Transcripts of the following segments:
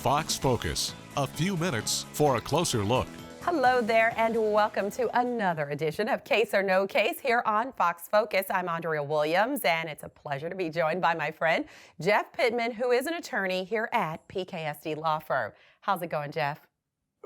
Fox Focus. A few minutes for a closer look. Hello there and welcome to another edition of Case or No Case here on Fox Focus. I'm Andrea Williams and it's a pleasure to be joined by my friend Jeff Pitman, who is an attorney here at PKSD Law Firm. How's it going, Jeff?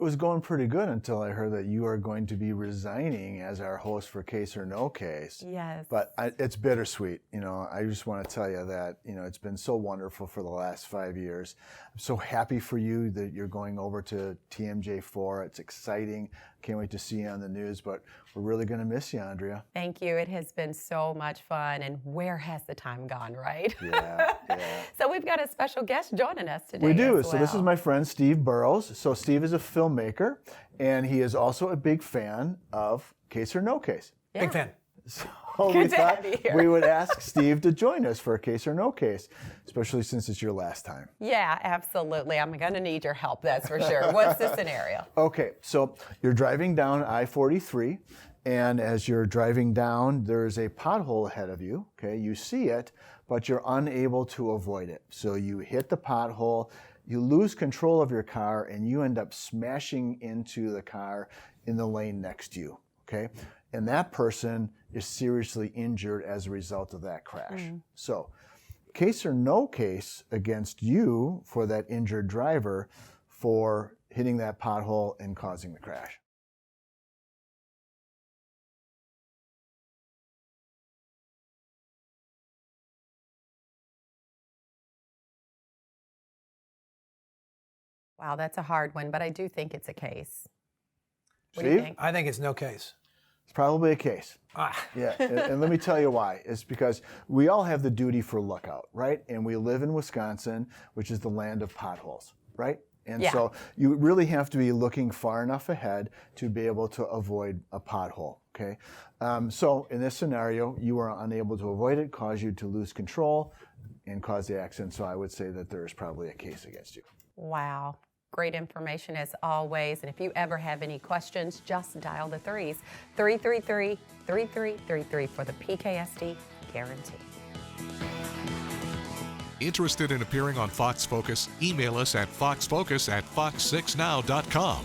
It was going pretty good until I heard that you are going to be resigning as our host for Case or No Case. Yes. But it's bittersweet. You know, I just want to tell you that, it's been so wonderful for the last 5 years. I'm so happy for you that you're going over to TMJ4. It's exciting. Can't wait to see you on the news, but we're really going to miss you, Andrea. Thank you. It has been so much fun. And where has the time gone, right? Yeah. So we've got a special guest joining us today. We do. As well. So this is my friend Steve Burrows. So Steve is a filmmaker, and he is also a big fan of Case or No Case. Yeah. Big fan. So Good we to thought have you here. we would ask Steve to join us for a Case or No Case, especially since it's your last time. Yeah, absolutely. I'm going to need your help, that's for sure. What's the scenario? Okay, so you're driving down I-43, and as you're driving down, there's a pothole ahead of you. Okay, you see it, but you're unable to avoid it. So you hit the pothole, you lose control of your car, and you end up smashing into the car in the lane next to you. Okay, and that person is seriously injured as a result of that crash. So, case or no case against you for that injured driver for hitting that pothole and causing the crash. Wow, that's a hard one, but I do think it's a case. What do you Steve? think? I think it's no case. It's probably a case. Yeah, and let me tell you why. It's because we all have the duty for lookout, right? And we live in Wisconsin, which is the land of potholes, right? And Yeah. so you really have to be looking far enough ahead to be able to avoid a pothole, okay? So in this scenario, you were unable to avoid it, caused you to lose control, and cause the accident. So I would say that there is probably a case against you. Wow. Great information as always. And if you ever have any questions, just dial the 333-3333 for the PKSD guarantee. Interested in appearing on Fox Focus? Email us at foxfocus@fox6now.com.